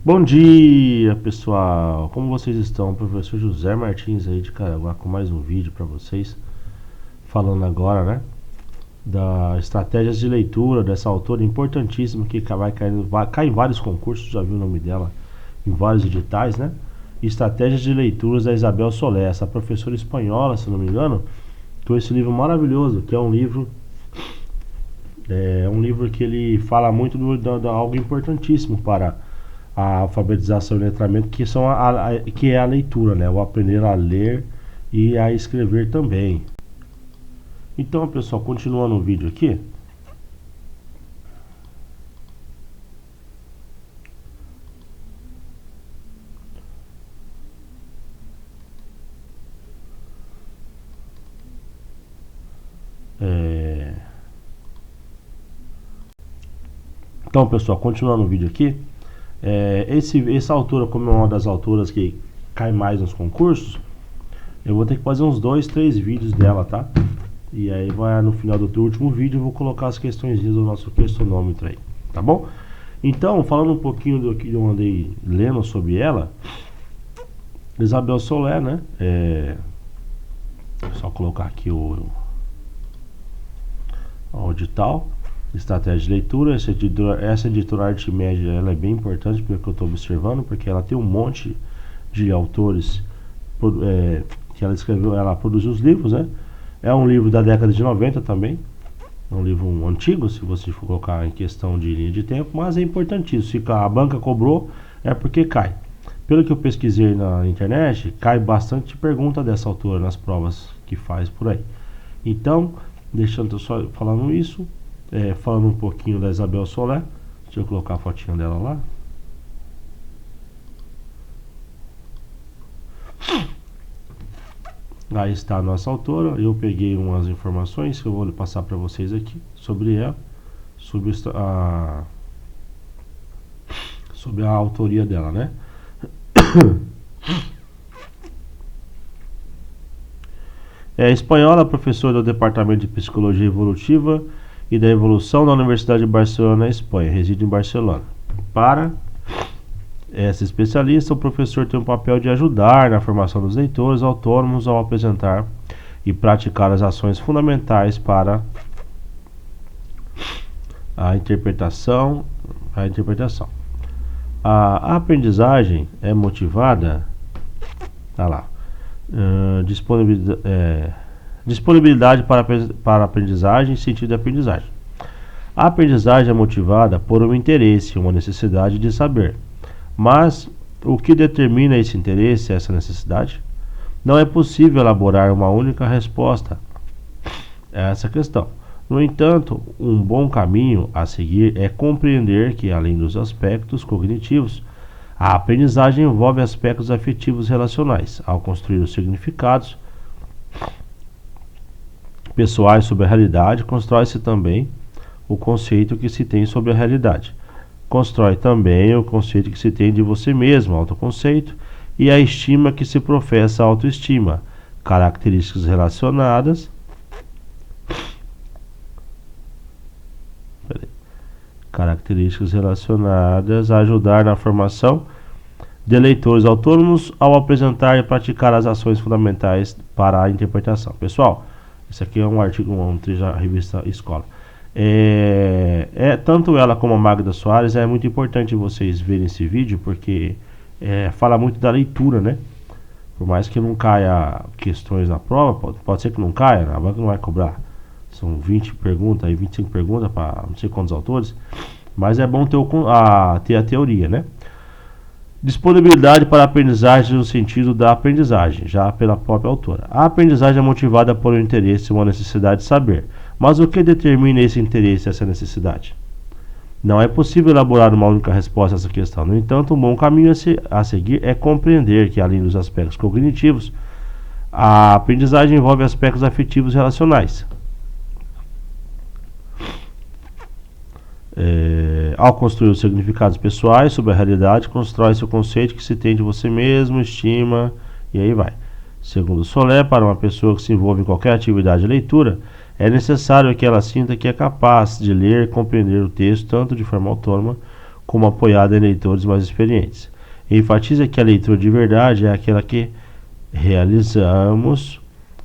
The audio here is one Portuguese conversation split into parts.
Bom dia, pessoal! Como vocês estão? Professor José Martins aí de Caraguá com mais um vídeo para vocês, falando agora, né, da estratégias de leitura dessa autora importantíssima que cai em vários concursos, já viu o nome dela em vários editais, né? Estratégias de leituras da Isabel Soler, essa professora espanhola, se não me engano, com esse livro maravilhoso, que é um livro que ele fala muito de algo importantíssimo para a alfabetização e letramento, que é a leitura, né? O aprender a ler e a escrever também. Então, pessoal, continuando o vídeo aqui. Então, pessoal, continuando o vídeo aqui. Essa autora, como é uma das autoras que cai mais nos concursos, eu vou ter que fazer uns 2, 3 vídeos dela, tá? E aí no final do último vídeo eu vou colocar as questões do nosso questionômetro aí, tá bom? Então, falando um pouquinho do que eu andei lendo sobre ela, Isabel Soler, né? Só colocar aqui o edital. Estratégia de leitura. Essa editora Arte Média, ela é bem importante pelo que eu estou observando, porque ela tem um monte de autores que ela escreveu, ela produziu os livros, né? É um livro da década de 90 também, é um livro antigo, se você for colocar em questão de linha de tempo, mas é importantíssimo. Se a banca cobrou, é porque cai. Pelo que eu pesquisei na internet, cai bastante pergunta dessa autora nas provas que faz por aí. Então, deixando eu só falando isso, falando um pouquinho da Isabel Soler. Deixa eu colocar a fotinha dela lá. Aí está a nossa autora. Eu peguei umas informações que eu vou passar para vocês aqui sobre ela, sobre a autoria dela, né? É espanhola, professora do Departamento de Psicologia Evolutiva e da Evolução da Universidade de Barcelona, na Espanha. Reside em Barcelona. Para essa especialista, o professor tem um papel de ajudar na formação dos leitores autônomos ao apresentar e praticar as ações fundamentais para a interpretação. A aprendizagem é motivada, disponibilidade para aprendizagem e sentido de aprendizagem. A aprendizagem é motivada por um interesse, uma necessidade de saber. Mas o que determina esse interesse, essa necessidade? Não é possível elaborar uma única resposta a essa questão. No entanto, um bom caminho a seguir é compreender que, além dos aspectos cognitivos, a aprendizagem envolve aspectos afetivos relacionais. Ao construir os significados pessoais sobre a realidade, constrói-se também o conceito que se tem sobre a realidade. Constrói também o conceito que se tem de você mesmo, autoconceito, e a estima que se professa a autoestima, características relacionadas a ajudar na formação de leitores autônomos ao apresentar e praticar as ações fundamentais para a interpretação. Pessoal, esse aqui é um artigo, um trecho da revista Escola. Tanto ela como a Magda Soares, é muito importante vocês verem esse vídeo, porque fala muito da leitura, né? Por mais que não caia questões na prova, pode ser que não caia, a banca não vai cobrar. São 20 perguntas, 25 perguntas para não sei quantos autores, mas é bom ter a teoria, né? Disponibilidade para a aprendizagem no sentido da aprendizagem, já pela própria autora. A aprendizagem é motivada por um interesse e uma necessidade de saber. Mas o que determina esse interesse e essa necessidade? Não é possível elaborar uma única resposta a essa questão. No entanto, um bom caminho a seguir é compreender que, além dos aspectos cognitivos, a aprendizagem envolve aspectos afetivos e relacionais. Ao construir os significados pessoais sobre a realidade, constrói-se o conceito que se tem de você mesmo, estima, e aí vai. Segundo Soler, para uma pessoa que se envolve em qualquer atividade de leitura, é necessário que ela sinta que é capaz de ler e compreender o texto tanto de forma autônoma como apoiada em leitores mais experientes. Enfatiza que a leitura de verdade é aquela que realizamos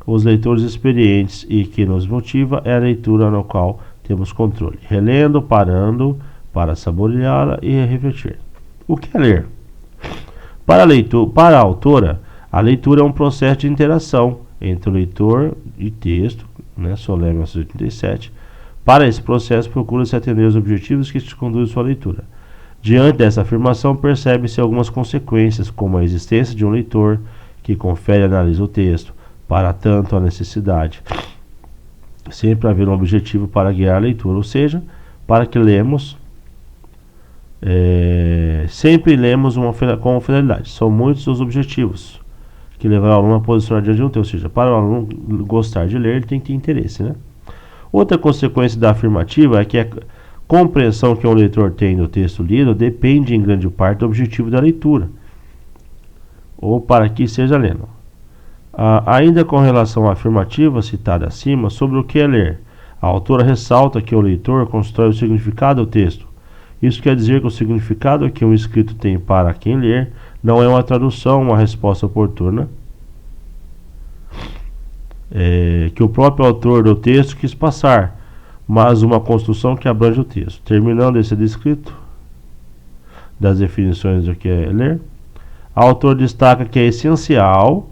os leitores experientes e que nos motiva é a leitura na qual temos controle, relendo, parando para saboreá-la e refletir. O que é ler? Para a autora, a leitura é um processo de interação entre o leitor e texto, Solé 1987. Para esse processo, procura-se atender os objetivos que te conduzem à sua leitura. Diante dessa afirmação, percebe-se algumas consequências, como a existência de um leitor que confere e analisa o texto. Para tanto, a necessidade sempre haver um objetivo para guiar a leitura, ou seja, para que lemos, sempre lemos com finalidade. São muitos os objetivos que levarão o aluno a posicionar diante de um texto, ou seja, para o aluno gostar de ler, ele tem que ter interesse, Outra consequência da afirmativa é que a compreensão que o leitor tem do texto lido depende em grande parte do objetivo da leitura, ou para que seja lendo. Ainda com relação à afirmativa citada acima sobre o que é ler, a autora ressalta que o leitor constrói o significado do texto. Isso quer dizer que o significado que um escrito tem para quem ler não é uma tradução, uma resposta oportuna, que o próprio autor do texto quis passar, mas uma construção que abrange o texto. Terminando esse descrito das definições do que é ler, o autor destaca que é essencial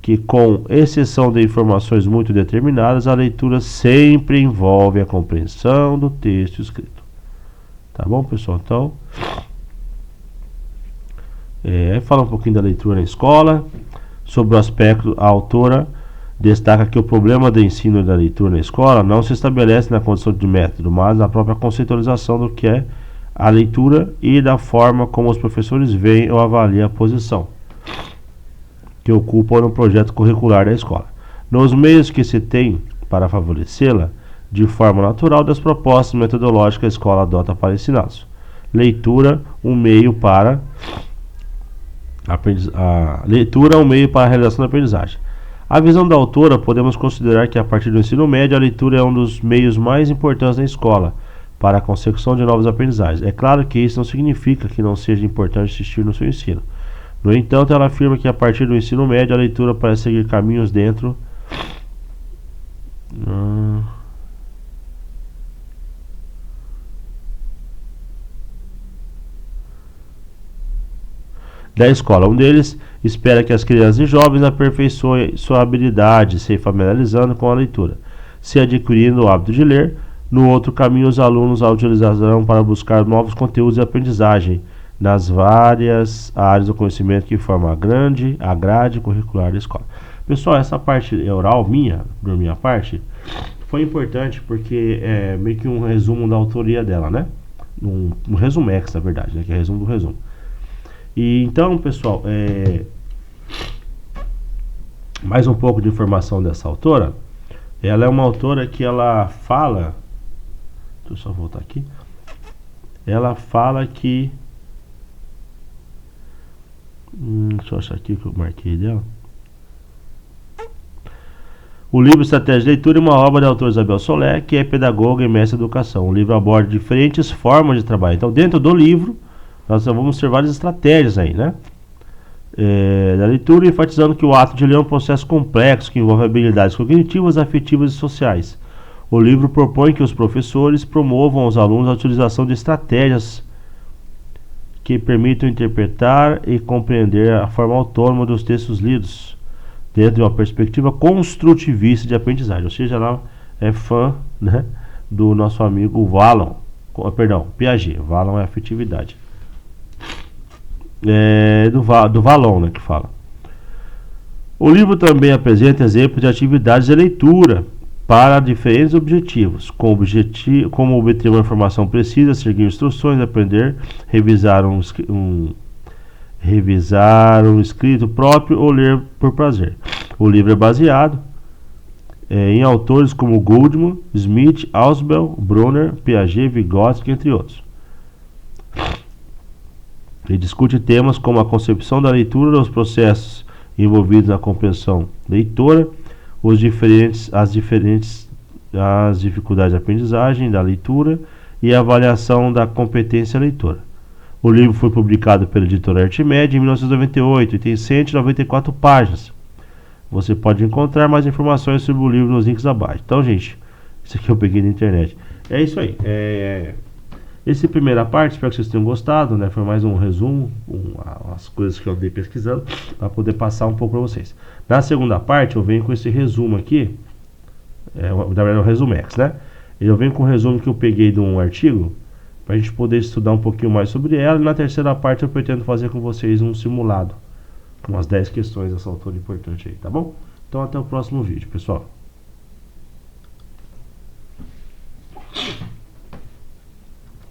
que, com exceção de informações muito determinadas, a leitura sempre envolve a compreensão do texto escrito. Tá bom, pessoal? Então, fala um pouquinho da leitura na escola. Sobre o aspecto, a autora destaca que o problema do ensino da leitura na escola não se estabelece na condição de método, mas na própria conceitualização do que é a leitura e da forma como os professores veem ou avaliam a posição que ocupam no projeto curricular da escola. Nos meios que se tem para favorecê-la, de forma natural, das propostas metodológicas que a escola adota para ensiná-los. Leitura, um meio para a realização da aprendizagem. A visão da autora, podemos considerar que a partir do ensino médio, a leitura é um dos meios mais importantes da escola para a consecução de novas aprendizagens. É claro que isso não significa que não seja importante assistir no seu ensino. No entanto, ela afirma que a partir do ensino médio, a leitura parece seguir caminhos dentro da escola. Um deles espera que as crianças e jovens aperfeiçoem sua habilidade, se familiarizando com a leitura, se adquirindo o hábito de ler. No outro caminho, os alunos a utilizarão para buscar novos conteúdos de aprendizagem nas várias áreas do conhecimento que formam a grade curricular da escola. Pessoal, essa parte oral por minha parte, foi importante porque é meio que um resumo da autoria dela, Um resumex, na verdade, que é resumo do resumo. E então, pessoal, mais um pouco de informação dessa autora. Ela é uma autora que ela fala, deixa eu só voltar aqui. Ela fala que deixa eu achar aqui que eu marquei dela. O livro Estratégia de Leitura é uma obra da autora Isabel Solé, que é pedagoga e mestre em educação. O livro aborda diferentes formas de trabalho. Então, dentro do livro, nós vamos ter várias estratégias aí, da leitura, enfatizando que o ato de ler é um processo complexo que envolve habilidades cognitivas, afetivas e sociais. O livro propõe que os professores promovam aos alunos a utilização de estratégias que permitam interpretar e compreender a forma autônoma dos textos lidos, dentro de uma perspectiva construtivista de aprendizagem. Ou seja, ela é fã, do nosso amigo Piaget. Vallon é afetividade. Do Vallon, que fala. O livro também apresenta exemplos de atividades de leitura para diferentes objetivos, como obter uma informação precisa, seguir instruções, aprender, revisar um escrito próprio ou ler por prazer. O livro é baseado em autores como Goldman, Smith, Ausubel, Brunner, Piaget, Vygotsky, entre outros. Ele discute temas como a concepção da leitura, os processos envolvidos na compreensão leitora, as dificuldades de aprendizagem da leitura e a avaliação da competência leitora. O livro foi publicado pela editora Artmed em 1998 e tem 194 páginas. Você pode encontrar mais informações sobre o livro nos links abaixo. Então, gente, isso aqui eu peguei na internet. É isso aí. Essa primeira parte, espero que vocês tenham gostado, né? Foi mais um resumo, as coisas que eu andei pesquisando, para poder passar um pouco para vocês. Na segunda parte, eu venho com esse resumo aqui, na verdade é o Resumex, né? Eu venho com o resumo que eu peguei de um artigo, para a gente poder estudar um pouquinho mais sobre ela. E na terceira parte eu pretendo fazer com vocês um simulado, com umas 10 questões dessa autora importante aí, tá bom? Então até o próximo vídeo, pessoal.